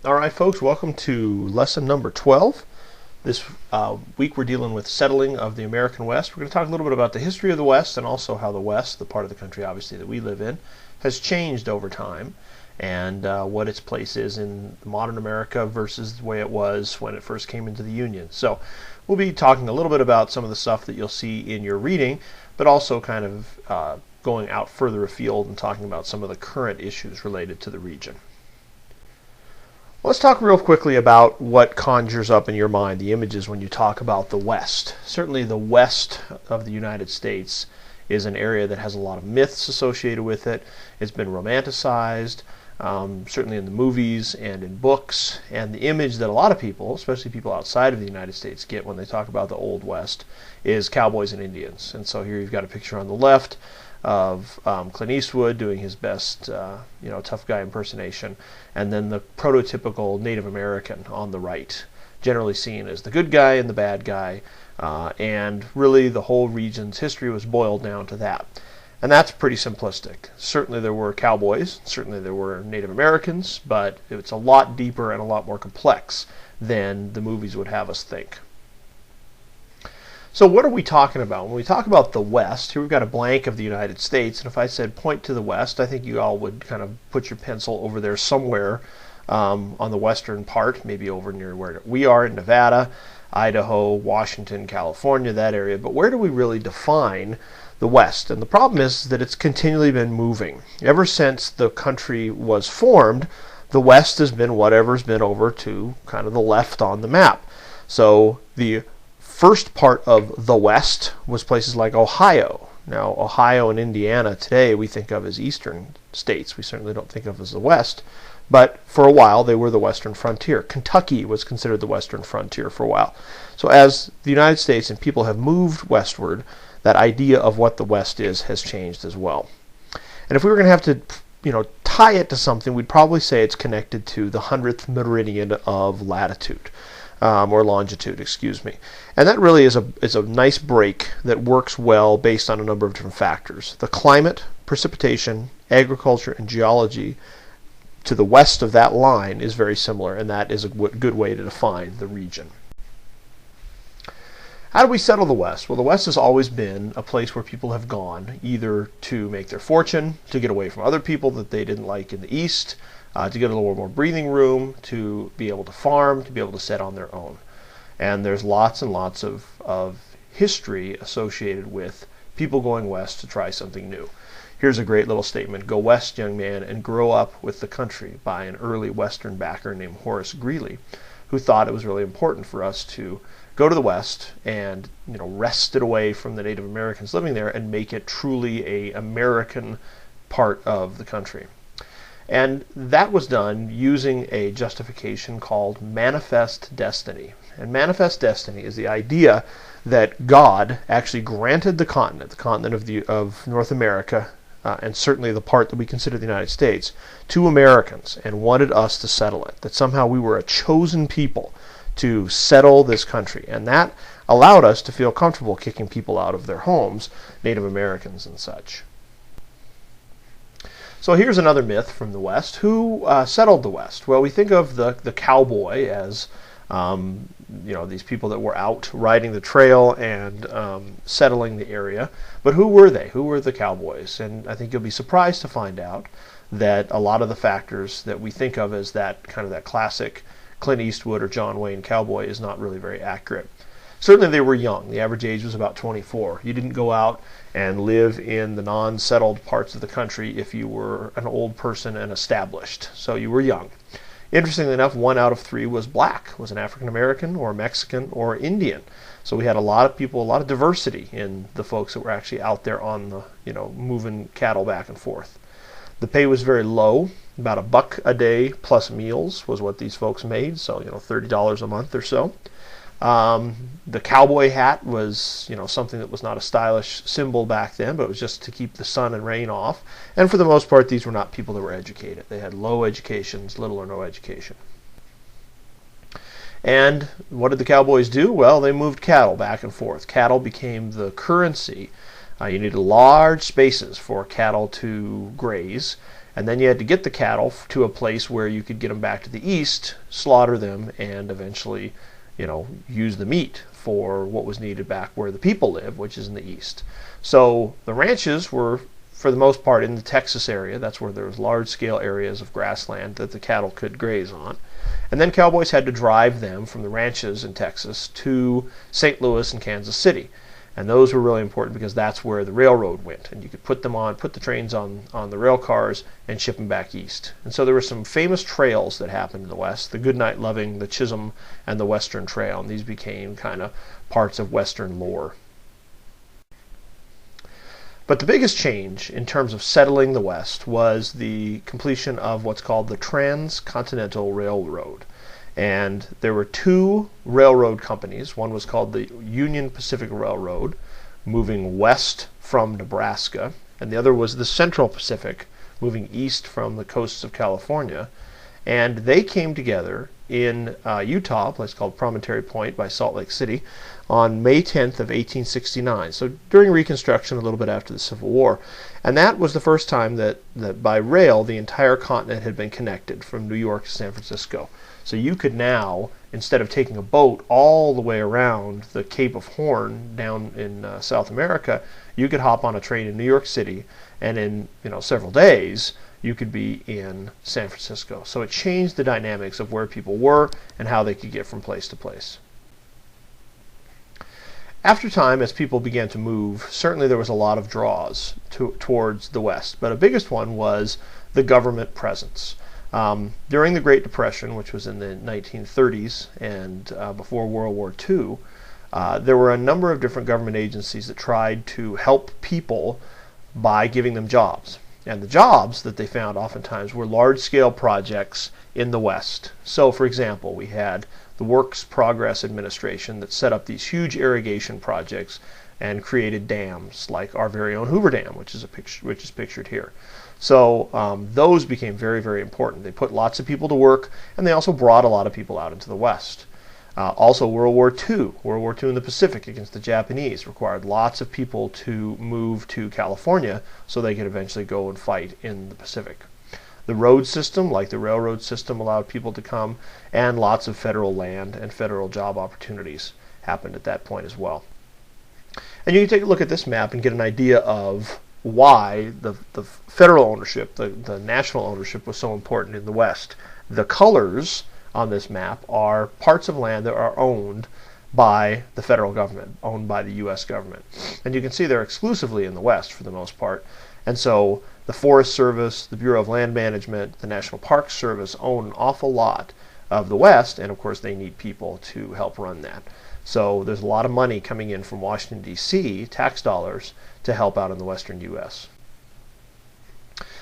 All right, folks, welcome to lesson number 12. This week we're dealing with settling of the American West. We're going to talk a little bit about the history of the West and also how the West, the part of the country obviously that we live in, has changed over time and what its place is in modern America versus the way it was when it first came into the Union. So we'll be talking a little bit about some of the stuff that you'll see in your reading, but also kind of going out further afield and talking about some of the current issues related to the region. Let's talk real quickly about what conjures up in your mind the images when you talk about the West. Certainly the West of the United States is an area that has a lot of myths associated with it. It's been romanticized, certainly in the movies and in books. And the image that a lot of people, especially people outside of the United States, get when they talk about the Old West is cowboys and Indians. And so here you've got a picture on the left of Clint Eastwood doing his best, tough guy impersonation, and then the prototypical Native American on the right, generally seen as the good guy and the bad guy, and really the whole region's history was boiled down to that. And that's pretty simplistic. Certainly there were cowboys, certainly there were Native Americans, but it's a lot deeper and a lot more complex than the movies would have us think. So what are we talking about? When we talk about the West, here we've got a blank of the United States, and if I said point to the West, I think you all would kind of put your pencil over there somewhere on the western part, maybe over near where we are in Nevada, Idaho, Washington, California, that area. But where do we really define the West? And the problem is that it's continually been moving. Ever since the country was formed, the West has been whatever's been over to kind of the left on the map. So the first part of the West was places like Ohio. Now, Ohio and Indiana today we think of as eastern states. We certainly don't think of as the West. But for a while they were the western frontier. Kentucky was considered the western frontier for a while. So as the United States and people have moved westward, that idea of what the West is has changed as well. And if we were going to have to tie it to something, we'd probably say it's connected to the 100th meridian of latitude. Or longitude, excuse me. And that really is a nice break that works well based on a number of different factors. The climate, precipitation, agriculture, and geology to the west of that line is very similar, and that is a good way to define the region. How do we settle the West? Well, the West has always been a place where people have gone either to make their fortune, to get away from other people that they didn't like in the East, to get a little more breathing room, to be able to farm, to be able to set on their own. And there's lots and lots of history associated with people going west to try something new. Here's a great little statement: "Go west, young man, and grow up with the country," by an early Western backer named Horace Greeley, who thought it was really important for us to go to the West and wrest it away from the Native Americans living there and make it truly a American part of the country. And that was done using a justification called manifest destiny. And manifest destiny is the idea that God actually granted the continent of North America, and certainly the part that we consider the United States, to Americans and wanted us to settle it. That somehow we were a chosen people to settle this country. And that allowed us to feel comfortable kicking people out of their homes, Native Americans and such. So here's another myth from the West. Who settled the West? Well, we think of the cowboy as these people that were out riding the trail and settling the area. But who were they? Who were the cowboys? And I think you'll be surprised to find out that a lot of the factors that we think of as that classic Clint Eastwood or John Wayne cowboy is not really very accurate. Certainly they were young. The average age was about 24. You didn't go out and live in the non-settled parts of the country if you were an old person and established. So you were young. Interestingly enough, 1 out of 3 was black, was an African American or Mexican or Indian. So we had a lot of people, a lot of diversity in the folks that were actually out there on the, moving cattle back and forth. The pay was very low. About $1 a day plus meals was what these folks made. So, $30 a month or so. The cowboy hat was, something that was not a stylish symbol back then, but it was just to keep the sun and rain off. And for the most part, these were not people that were educated. They had low educations, little or no education. And what did the cowboys do? Well, they moved cattle back and forth. Cattle became the currency. You needed large spaces for cattle to graze, And then you had to get the cattle to a place where you could get them back to the east, slaughter them, and eventually, use the meat for what was needed back where the people live, which is in the east. So the ranches were, for the most part, in the Texas area. That's where there was large-scale areas of grassland that the cattle could graze on. And then cowboys had to drive them from the ranches in Texas to St. Louis and Kansas City. And those were really important because that's where the railroad went. And you could put the trains on the rail cars and ship them back east. And so there were some famous trails that happened in the West: the Goodnight Loving, the Chisholm, and the Western Trail. And these became kind of parts of Western lore. But the biggest change in terms of settling the West was the completion of what's called the Transcontinental Railroad. And there were two railroad companies. One was called the Union Pacific Railroad, moving west from Nebraska, and the other was the Central Pacific, moving east from the coasts of California. And they came together in Utah, a place called Promontory Point by Salt Lake City, on May 10th of 1869, so during Reconstruction, a little bit after the Civil War. And that was the first time that by rail the entire continent had been connected from New York to San Francisco. So you could now, instead of taking a boat all the way around the Cape of Horn down in South America, you could hop on a train in New York City, and in several days you could be in San Francisco. So it changed the dynamics of where people were and how they could get from place to place. After time, as people began to move, certainly there was a lot of draws towards the West, but a biggest one was the government presence. During the Great Depression, which was in the 1930s and before World War II, there were a number of different government agencies that tried to help people by giving them jobs. And the jobs that they found oftentimes were large-scale projects in the West. So, for example, we had the Works Progress Administration that set up these huge irrigation projects and created dams like our very own Hoover Dam, which is pictured here. So those became very, very important. They put lots of people to work, and they also brought a lot of people out into the West. Also, World War II in the Pacific against the Japanese required lots of people to move to California so they could eventually go and fight in the Pacific. The road system, like the railroad system, allowed people to come, and lots of federal land and federal job opportunities happened at that point as well. And you can take a look at this map and get an idea of why the federal ownership, the national ownership, was so important in the West. The colors on this map are parts of land that are owned by the federal government, owned by the U.S. government. And you can see they're exclusively in the West for the most part. And so the Forest Service, the Bureau of Land Management, the National Park Service own an awful lot of the West, and of course they need people to help run that. So there's a lot of money coming in from Washington, D.C., tax dollars, to help out in the western U.S.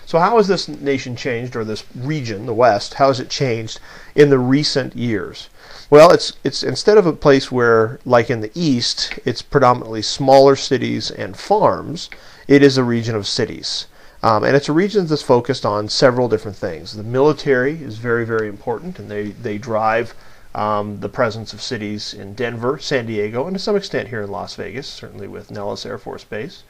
So how has this nation changed, or this region, the West, how has it changed in the recent years? Well, it's instead of a place where, like in the East, it's predominantly smaller cities and farms, it is a region of cities. And it's a region that's focused on several different things. The military is very, very important, and they drive the presence of cities in Denver, San Diego, and to some extent here in Las Vegas, certainly with Nellis Air Force Base.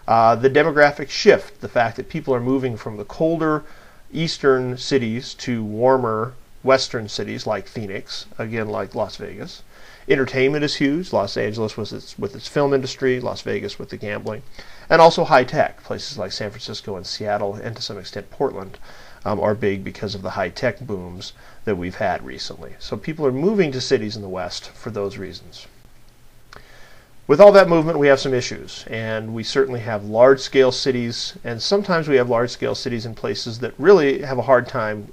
The demographic shift, the fact that people are moving from the colder eastern cities to warmer western cities like Phoenix, again like Las Vegas. Entertainment is huge. Los Angeles with its film industry, Las Vegas with the gambling, and also high tech. Places like San Francisco and Seattle, and to some extent Portland, are big because of the high tech booms that we've had recently. So people are moving to cities in the West for those reasons. With all that movement, we have some issues, and we certainly have large-scale cities, and sometimes we have large-scale cities in places that really have a hard time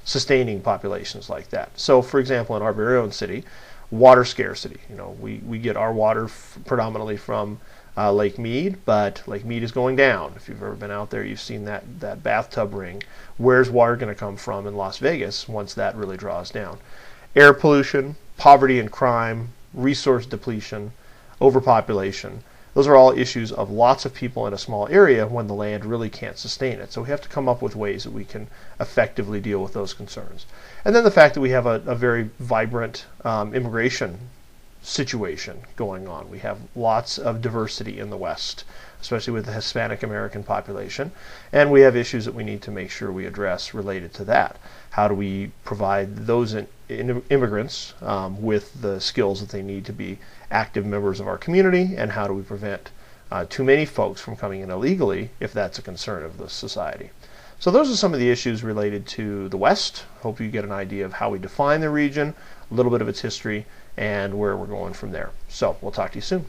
sustaining populations like that. So, for example, in our very own city, water scarcity. We get our water predominantly from Lake Mead, but Lake Mead is going down. If you've ever been out there, you've seen that bathtub ring. Where's water going to come from in Las Vegas once that really draws down? Air pollution, poverty and crime, resource depletion, overpopulation. Those are all issues of lots of people in a small area when the land really can't sustain it. So we have to come up with ways that we can effectively deal with those concerns. And then the fact that we have a very vibrant immigration situation going on. We have lots of diversity in the West. especially with the Hispanic American population. And we have issues that we need to make sure we address related to that. How do we provide those immigrants with the skills that they need to be active members of our community, and how do we prevent too many folks from coming in illegally if that's a concern of the society? So those are some of the issues related to the West. Hope you get an idea of how we define the region, a little bit of its history, and where we're going from there. So we'll talk to you soon.